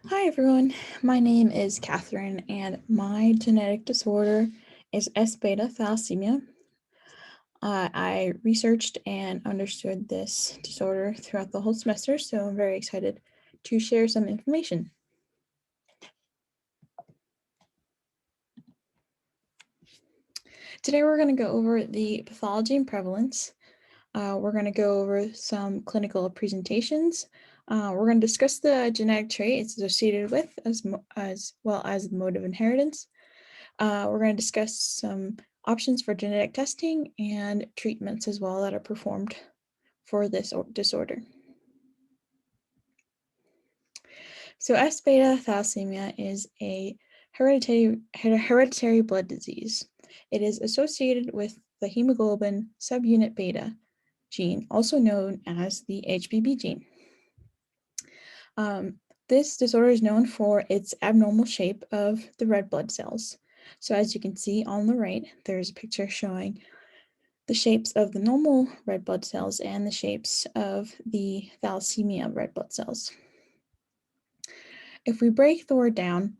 Hi everyone, my name is Catherine and my genetic disorder is S-beta thalassemia. I researched and understood this disorder throughout the whole semester, so I'm very excited to share some information. Today we're going to go over the pathology and prevalence. We're going to go over some clinical presentations. We're going to discuss the genetic trait it's associated with as well as the mode of inheritance. We're going to discuss some options for genetic testing and treatments as well that are performed for this disorder. So S-beta thalassemia is a hereditary blood disease. It is associated with the hemoglobin subunit beta gene, also known as the HBB gene. This disorder is known for its abnormal shape of the red blood cells. So as you can see on the right, there's a picture showing the shapes of the normal red blood cells and the shapes of the thalassemia red blood cells. If we break the word down,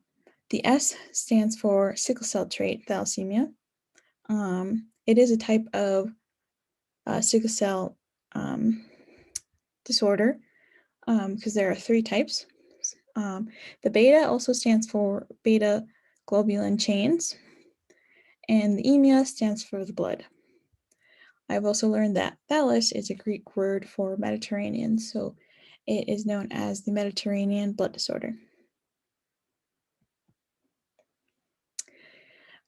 the S stands for sickle cell trait thalassemia. It is a type of sickle cell disorder because there are three types. The beta also stands for beta globulin chains, and the emia stands for the blood. I've also learned that thallus is a Greek word for Mediterranean, so it is known as the Mediterranean blood disorder.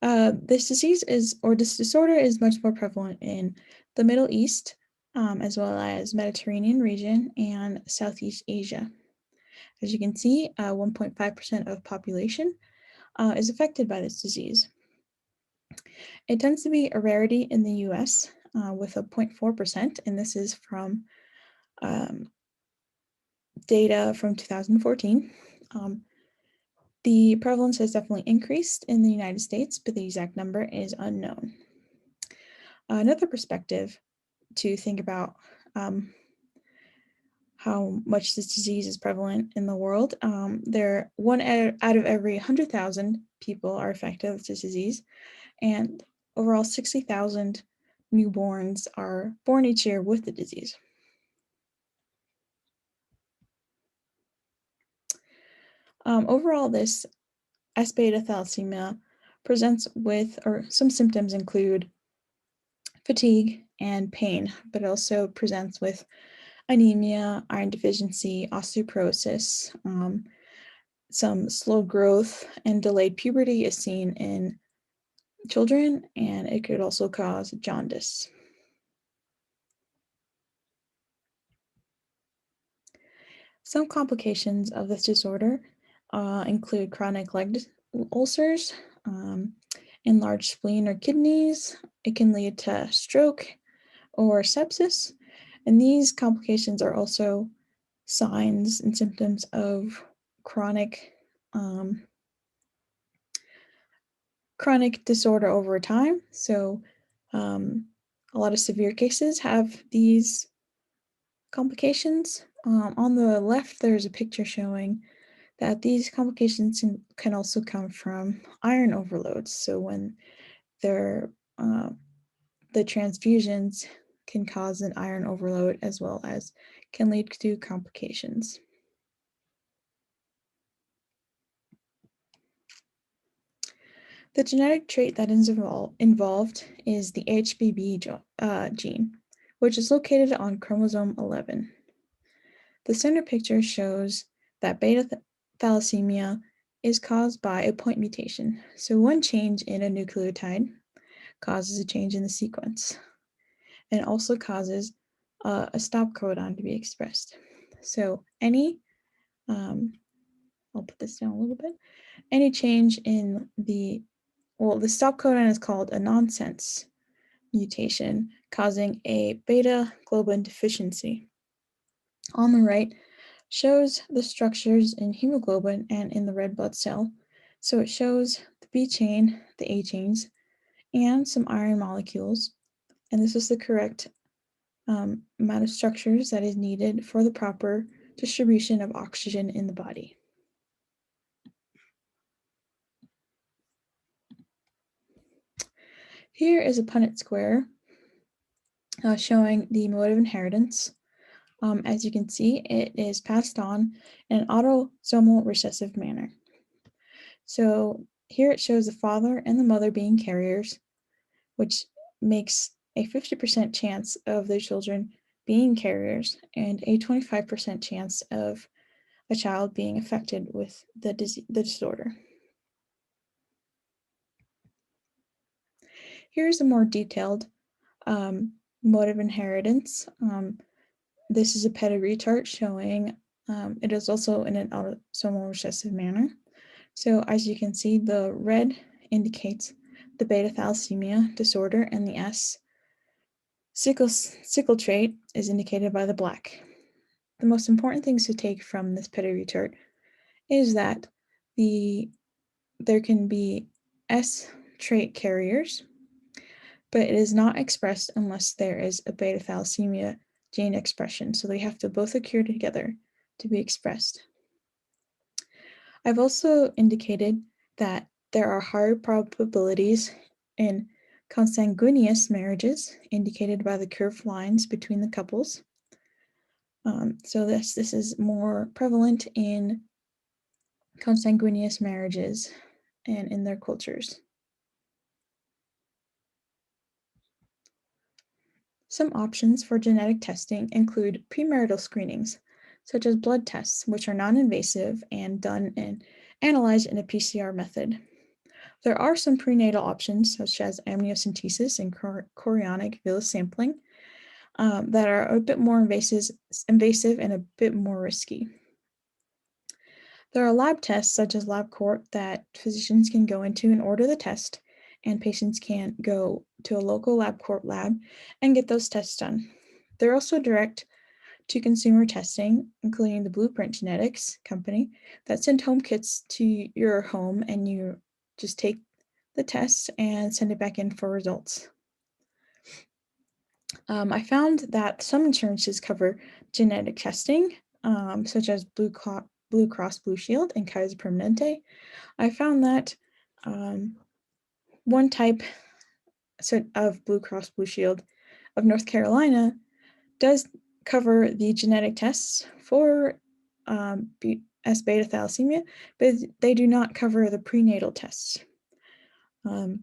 This disorder is much more prevalent in the Middle East, as well as Mediterranean region and Southeast Asia. As you can see, 1.5% of population is affected by this disease. It tends to be a rarity in the US with a 0.4%, and this is from data from 2014. The prevalence has definitely increased in the United States, but the exact number is unknown. Another perspective to think about how much this disease is prevalent in the world, one out of every 100,000 people are affected with this disease, and overall 60,000 newborns are born each year with the disease. Overall, this S-beta thalassemia presents with, or some symptoms include fatigue and pain, but it also presents with anemia, iron deficiency, osteoporosis. Some slow growth and delayed puberty is seen in children, and it could also cause jaundice. Some complications of this disorder include chronic leg ulcers, enlarged spleen or kidneys. It can lead to stroke or sepsis, and these complications are also signs and symptoms of chronic disorder over time. So a lot of severe cases have these complications. On the left, there's a picture showing that these complications can also come from iron overloads. So when the transfusions can cause an iron overload as well as can lead to complications. The genetic trait that is involved is the HBB gene, which is located on chromosome 11. The center picture shows that beta thalassemia is caused by a point mutation. So one change in a nucleotide causes a change in the sequence, and it also causes a stop codon to be expressed. So I'll put this down a little bit, any change in the stop codon is called a nonsense mutation, causing a beta globin deficiency. On the right shows the structures in hemoglobin and in the red blood cell. So it shows the B chain, the A chains, and some iron molecules. And this is the correct amount of structures that is needed for the proper distribution of oxygen in the body. Here is a Punnett square showing the mode of inheritance. As you can see, it is passed on in an autosomal recessive manner. So here it shows the father and the mother being carriers, which makes a 50% chance of their children being carriers and a 25% chance of a child being affected with the disorder. Here's a more detailed mode of inheritance. This is a pedigree chart showing it is also in an autosomal recessive manner. So as you can see, the red indicates the beta thalassemia disorder, and the S sickle trait is indicated by the black. The most important things to take from this pedigree chart is that there can be S trait carriers, but it is not expressed unless there is a beta thalassemia gene expression. So they have to both occur together to be expressed. I've also indicated that there are higher probabilities in consanguineous marriages, indicated by the curved lines between the couples. So this is more prevalent in consanguineous marriages and in their cultures. Some options for genetic testing include premarital screenings, such as blood tests, which are non-invasive and done and analyzed in a PCR method. There are some prenatal options, such as amniocentesis and chorionic villus sampling, that are a bit more invasive and a bit more risky. There are lab tests, such as LabCorp, that physicians can go into and order the test, and patients can go to a local LabCorp lab and get those tests done. There are also direct-to-consumer testing, including the Blueprint Genetics company, that send home kits to your home, and you just take the test and send it back in for results. I found that some insurances cover genetic testing, such as Blue Cross Blue Shield and Kaiser Permanente. I found that one type of Blue Cross Blue Shield of North Carolina does cover the genetic tests for S beta thalassemia, but they do not cover the prenatal tests. There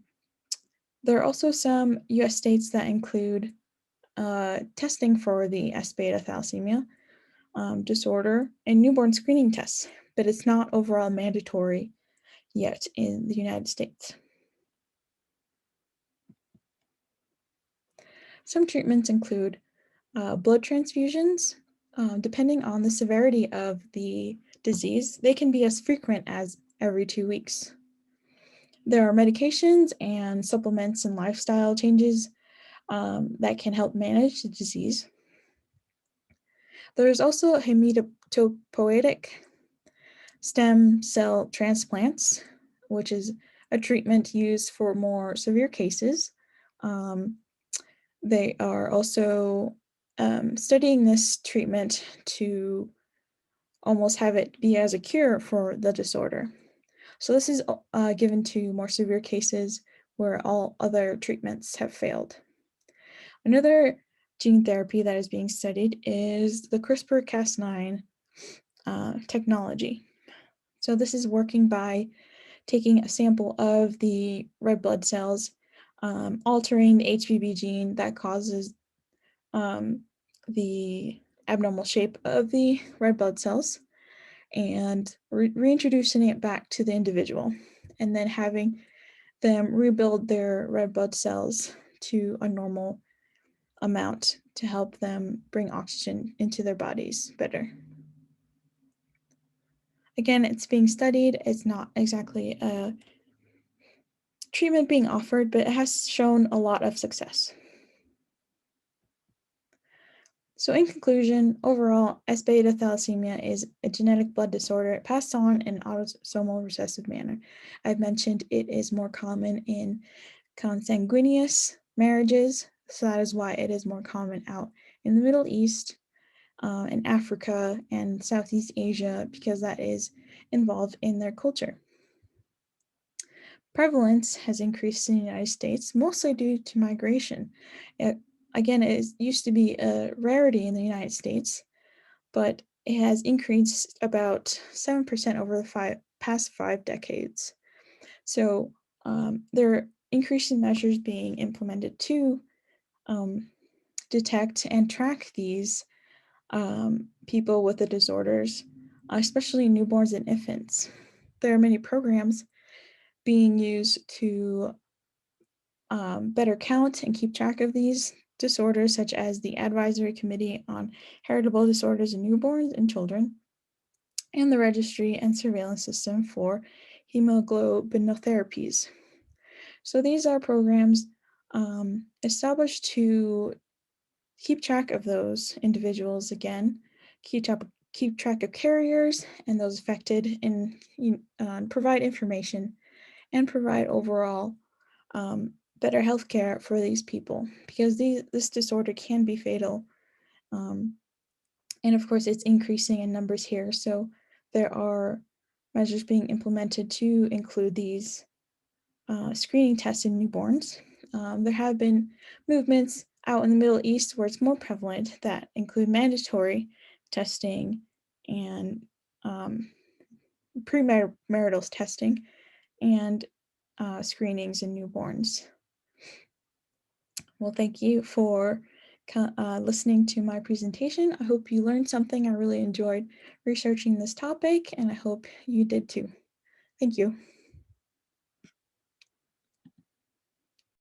are also some US states that include testing for the S beta thalassemia disorder and newborn screening tests, but it's not overall mandatory yet in the United States. Some treatments include blood transfusions. Depending on the severity of the disease, they can be as frequent as every 2 weeks. There are medications and supplements and lifestyle changes that can help manage the disease. There is also hematopoietic stem cell transplants, which is a treatment used for more severe cases. They are also studying this treatment to almost have it be as a cure for the disorder. So this is given to more severe cases where all other treatments have failed. Another gene therapy that is being studied is the CRISPR-Cas9 technology. So this is working by taking a sample of the red blood cells, altering the HBB gene that causes the abnormal shape of the red blood cells, and reintroducing it back to the individual, and then having them rebuild their red blood cells to a normal amount to help them bring oxygen into their bodies better. Again, it's being studied. It's not exactly a treatment being offered, but it has shown a lot of success. So in conclusion, overall, S beta thalassemia is a genetic blood disorder passed on in an autosomal recessive manner. I've mentioned it is more common in consanguineous marriages, so that is why it is more common out in the Middle East, in Africa, and Southeast Asia, because that is involved in their culture. Prevalence has increased in the United States, mostly due to migration. It, again, it used to be a rarity in the United States, but it has increased about 7% over the past 5 decades. So there are increasing measures being implemented to um, detect and track these people with the disorders, especially newborns and infants. There are many programs being used to better count and keep track of these disorders, such as the Advisory Committee on Heritable Disorders in Newborns and Children, and the Registry and Surveillance System for Hemoglobinotherapies. So these are programs established to keep track of those individuals again, keep track of carriers and those affected, and provide information and provide overall better health care for these people, because this disorder can be fatal. Um, and of course, it's increasing in numbers here. So there are measures being implemented to include these screening tests in newborns. There have been movements out in the Middle East where it's more prevalent that include mandatory testing and premarital testing and screenings in newborns. Well, thank you for listening to my presentation. I hope you learned something. I really enjoyed researching this topic, and I hope you did too. Thank you.